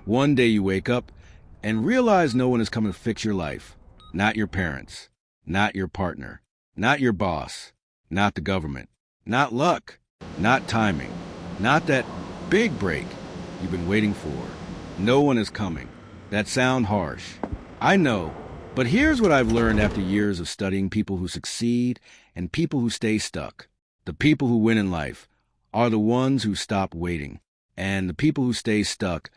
One day you wake up and realize no one is coming to fix your life. Not your parents, not your partner, not your boss, not the government, not luck, not timing, not that big break you've been waiting for. No one is coming. That sounds harsh. I know, but here's what I've learned after years of studying people who succeed and people who stay stuck. The people who win in life are the ones who stop waiting, and the people who stay stuck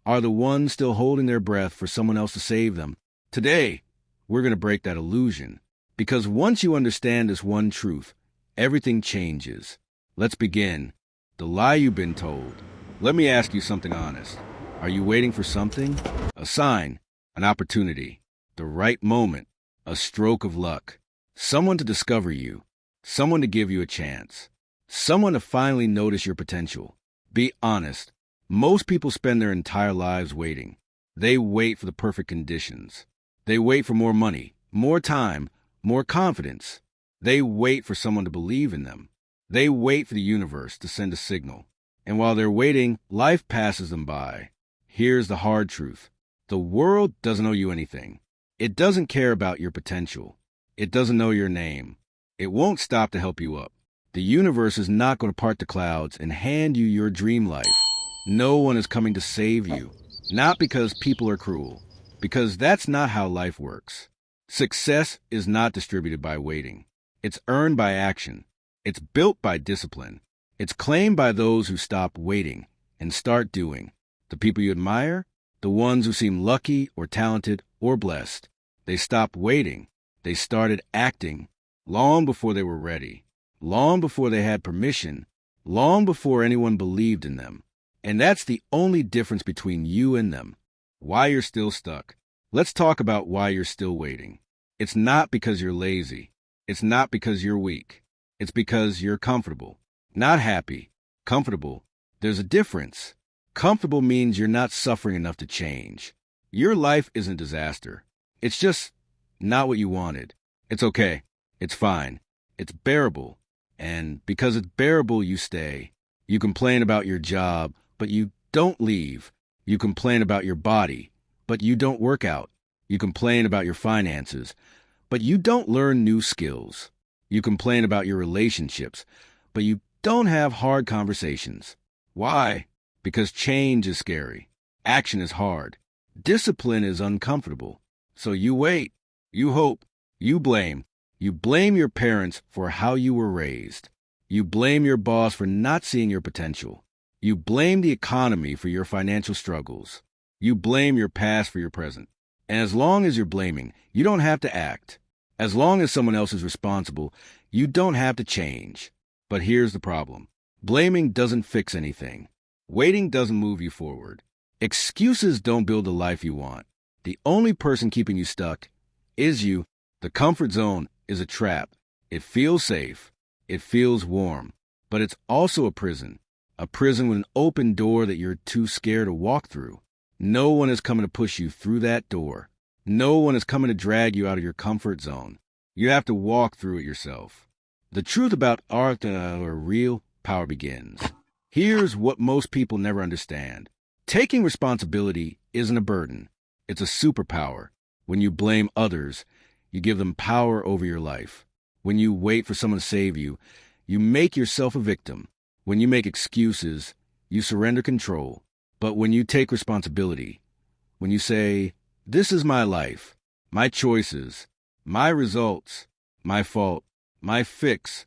are the ones still holding their breath for someone else to save them. Today, we're going to break that illusion, because once you understand this one truth, everything changes. Let's begin. The lie you've been told. Let me ask you something honest. Are you waiting for something? A sign, an opportunity, the right moment, a stroke of luck, someone to discover you, someone to give you a chance, someone to finally notice your potential. Be honest. Most people spend their entire lives waiting. They wait for the perfect conditions. They wait for more money, more time, more confidence. They wait for someone to believe in them. They wait for the universe to send a signal. And while they're waiting, life passes them by. Here's the hard truth. The world doesn't owe you anything. It doesn't care about your potential. It doesn't know your name. It won't stop to help you up. The universe is not going to part the clouds and hand you your dream life. No one is coming to save you. Not because people are cruel, because that's not how life works. Success is not distributed by waiting. It's earned by action. It's built by discipline. It's claimed by those who stop waiting and start doing. The people you admire, the ones who seem lucky or talented or blessed, they stopped waiting. They started acting long before they were ready, long before they had permission, long before anyone believed in them. And that's the only difference between you and them. Why you're still stuck. Let's talk about why you're still waiting. It's not because you're lazy. It's not because you're weak. It's because you're comfortable. Not happy. Comfortable. There's a difference. Comfortable means you're not suffering enough to change. Your life isn't a disaster. It's just not what you wanted. It's okay. It's fine. It's bearable. And because it's bearable, you stay. You complain about your job, but you don't leave. You complain about your body, but you don't work out. You complain about your finances, but you don't learn new skills. You complain about your relationships, but you don't have hard conversations. Why? Because change is scary. Action is hard. Discipline is uncomfortable. So you wait. You hope. You blame. You blame your parents for how you were raised. You blame your boss for not seeing your potential. You blame the economy for your financial struggles. You blame your past for your present. And as long as you're blaming, you don't have to act. As long as someone else is responsible, you don't have to change. But here's the problem. Blaming doesn't fix anything. Waiting doesn't move you forward. Excuses don't build the life you want. The only person keeping you stuck is you. The comfort zone is a trap. It feels safe. It feels warm. But it's also a prison. A prison with an open door that you're too scared to walk through. No one is coming to push you through that door. No one is coming to drag you out of your comfort zone. You have to walk through it yourself. The truth about art or real power begins. Here's what most people never understand. Taking responsibility isn't a burden. It's a superpower. When you blame others, you give them power over your life. When you wait for someone to save you, you make yourself a victim. When you make excuses, you surrender control. But when you take responsibility, when you say, "This is my life, my choices, my results, my fault, my fix,"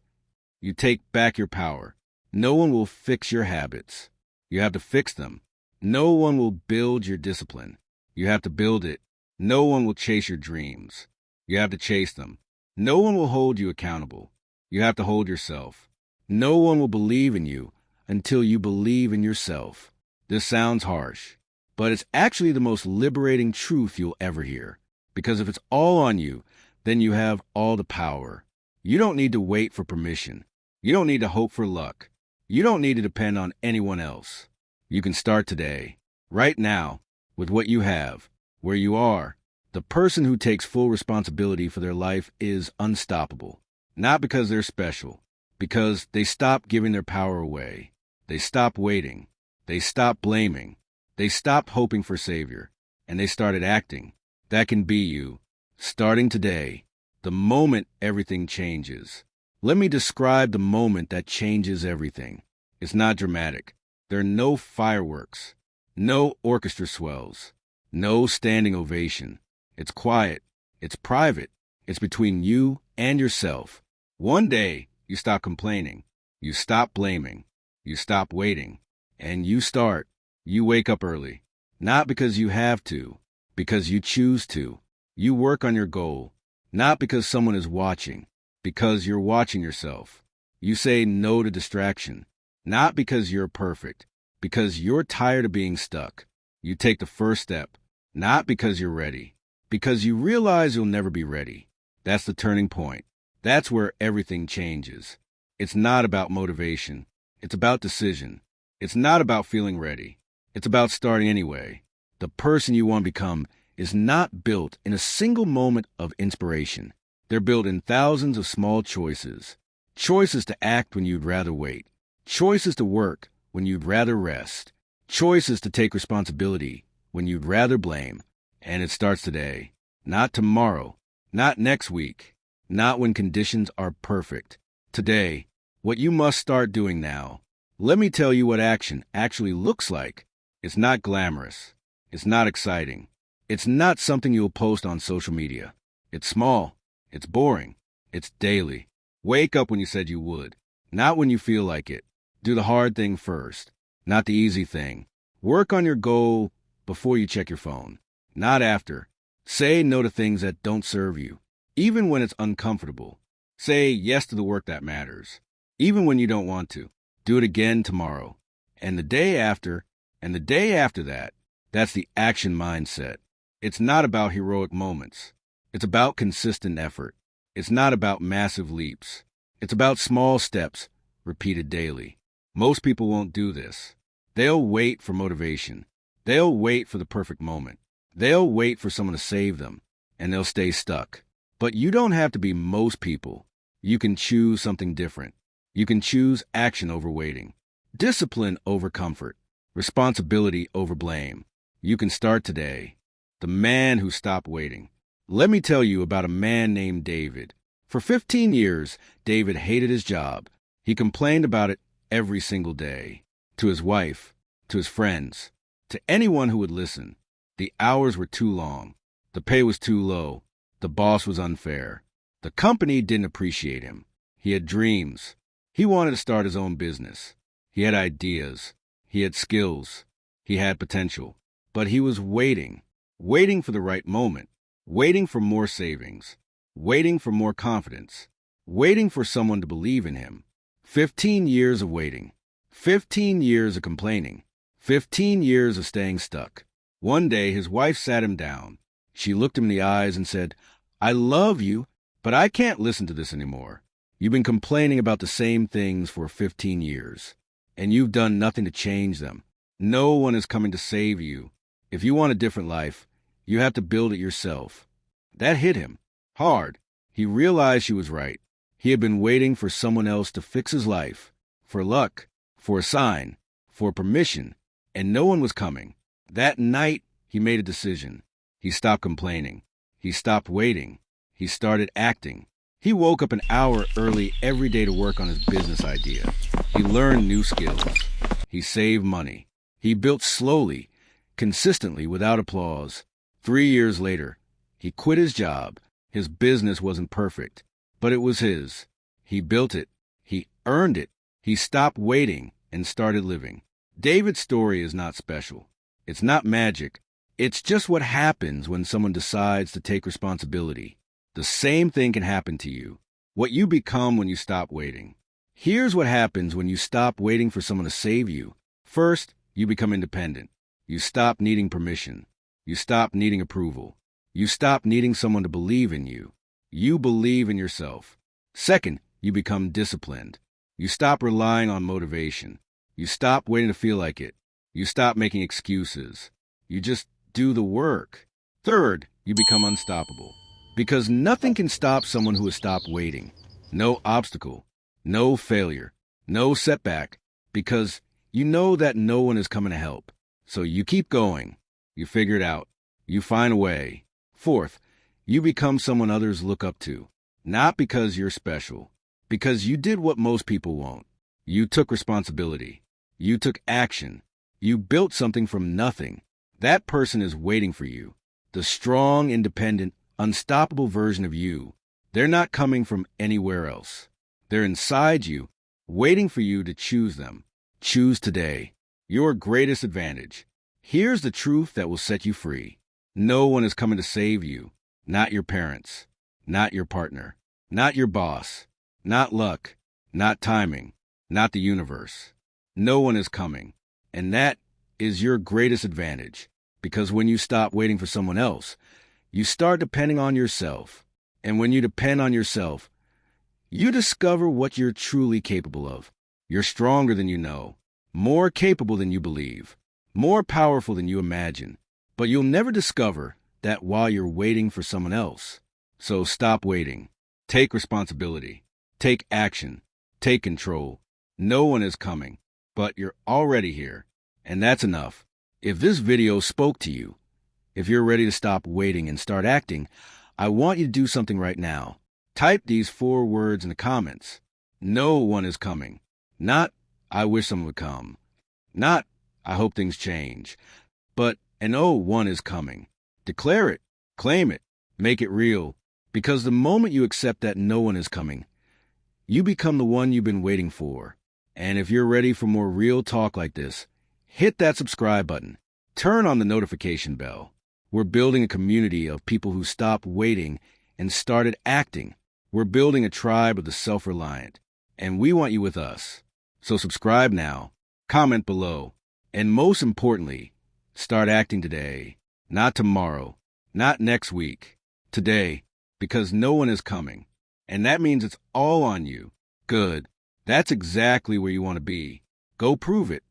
you take back your power. No one will fix your habits. You have to fix them. No one will build your discipline. You have to build it. No one will chase your dreams. You have to chase them. No one will hold you accountable. You have to hold yourself. No one will believe in you until you believe in yourself. This sounds harsh, but it's actually the most liberating truth you'll ever hear. Because if it's all on you, then you have all the power. You don't need to wait for permission. You don't need to hope for luck. You don't need to depend on anyone else. You can start today, right now, with what you have, where you are. The person who takes full responsibility for their life is unstoppable. Not because they're special, because they stop giving their power away. They stop waiting. They stop blaming. They stopped hoping for savior, and they started acting. That can be you. Starting today, the moment everything changes. Let me describe the moment that changes everything. It's not dramatic. There are no fireworks, no orchestra swells, no standing ovation. It's quiet. It's private. It's between you and yourself. One day, you stop complaining. You stop blaming. You stop waiting. And you start. You wake up early. Not because you have to, because you choose to. You work on your goal. Not because someone is watching, because you're watching yourself. You say no to distraction. Not because you're perfect, because you're tired of being stuck. You take the first step. Not because you're ready, because you realize you'll never be ready. That's the turning point. That's where everything changes. It's not about motivation. It's about decision. It's not about feeling ready. It's about starting anyway. The person you want to become is not built in a single moment of inspiration. They're built in thousands of small choices. Choices to act when you'd rather wait. Choices to work when you'd rather rest. Choices to take responsibility when you'd rather blame. And it starts today. Not tomorrow. Not next week. Not when conditions are perfect. Today. What you must start doing now. Let me tell you what action actually looks like. It's not glamorous. It's not exciting. It's not something you'll post on social media. It's small. It's boring. It's daily. Wake up when you said you would. Not when you feel like it. Do the hard thing first. Not the easy thing. Work on your goal before you check your phone. Not after. Say no to things that don't serve you, even when it's uncomfortable. Say yes to the work that matters, even when you don't want to. Do it again tomorrow, and the day after, and the day after that. That's the action mindset. It's not about heroic moments. It's about consistent effort. It's not about massive leaps. It's about small steps, repeated daily. Most people won't do this. They'll wait for motivation. They'll wait for the perfect moment. They'll wait for someone to save them, and they'll stay stuck. But you don't have to be most people. You can choose something different. You can choose action over waiting, discipline over comfort, responsibility over blame. You can start today. The man who stopped waiting. Let me tell you about a man named David. For 15 years, David hated his job. He complained about it every single day. To his wife, to his friends, to anyone who would listen. The hours were too long. The pay was too low. The boss was unfair. The company didn't appreciate him. He had dreams. He wanted to start his own business. He had ideas. He had skills. He had potential. But he was waiting for the right moment, waiting for more savings, waiting for more confidence, waiting for someone to believe in him. 15 years of waiting. 15 years of complaining. 15 years of staying stuck. One day, his wife sat him down. She looked him in the eyes and said, "I love you, but I can't listen to this anymore. You've been complaining about the same things for 15 years, and you've done nothing to change them. No one is coming to save you. If you want a different life, you have to build it yourself." That hit him hard. He realized she was right. He had been waiting for someone else to fix his life, for luck, for a sign, for permission, and no one was coming. That night, he made a decision. He stopped complaining. He stopped waiting. He started acting. He woke up an hour early every day to work on his business idea. He learned new skills. He saved money. He built slowly, consistently, without applause. 3 years later, he quit his job. His business wasn't perfect, but it was his. He built it. He earned it. He stopped waiting and started living. David's story is not special. It's not magic. It's just what happens when someone decides to take responsibility. The same thing can happen to you. What you become when you stop waiting. Here's what happens when you stop waiting for someone to save you. First, you become independent. You stop needing permission. You stop needing approval. You stop needing someone to believe in you. You believe in yourself. Second, you become disciplined. You stop relying on motivation. You stop waiting to feel like it. You stop making excuses. You just do the work. Third, you become unstoppable. Because nothing can stop someone who has stopped waiting. No obstacle, no failure, no setback. Because you know that no one is coming to help. So you keep going. You figure it out. You find a way. Fourth, you become someone others look up to. Not because you're special, because you did what most people won't. You took responsibility. You took action. You built something from nothing. That person is waiting for you. The strong, independent, unstoppable version of you. They're not coming from anywhere else. They're inside you, waiting for you to choose them. Choose today. Your greatest advantage. Here's the truth that will set you free. No one is coming to save you. Not your parents. Not your partner. Not your boss. Not luck. Not timing. Not the universe. No one is coming. And that is your greatest advantage. Because when you stop waiting for someone else, you start depending on yourself. And when you depend on yourself, you discover what you're truly capable of. You're stronger than you know, more capable than you believe, more powerful than you imagine. But you'll never discover that while you're waiting for someone else. So stop waiting. Take responsibility. Take action. Take control. No one is coming, but you're already here. And that's enough. If this video spoke to you, if you're ready to stop waiting and start acting, I want you to do something right now. Type these 4 words in the comments. No one is coming. Not, I wish someone would come. Not, I hope things change. But, one is coming. Declare it. Claim it. Make it real. Because the moment you accept that no one is coming, you become the one you've been waiting for. And if you're ready for more real talk like this, hit that subscribe button. Turn on the notification bell. We're building a community of people who stopped waiting and started acting. We're building a tribe of the self-reliant, and we want you with us. So subscribe now, comment below, and most importantly, start acting today, not tomorrow, not next week, today, because no one is coming. And that means it's all on you. Good. That's exactly where you want to be. Go prove it.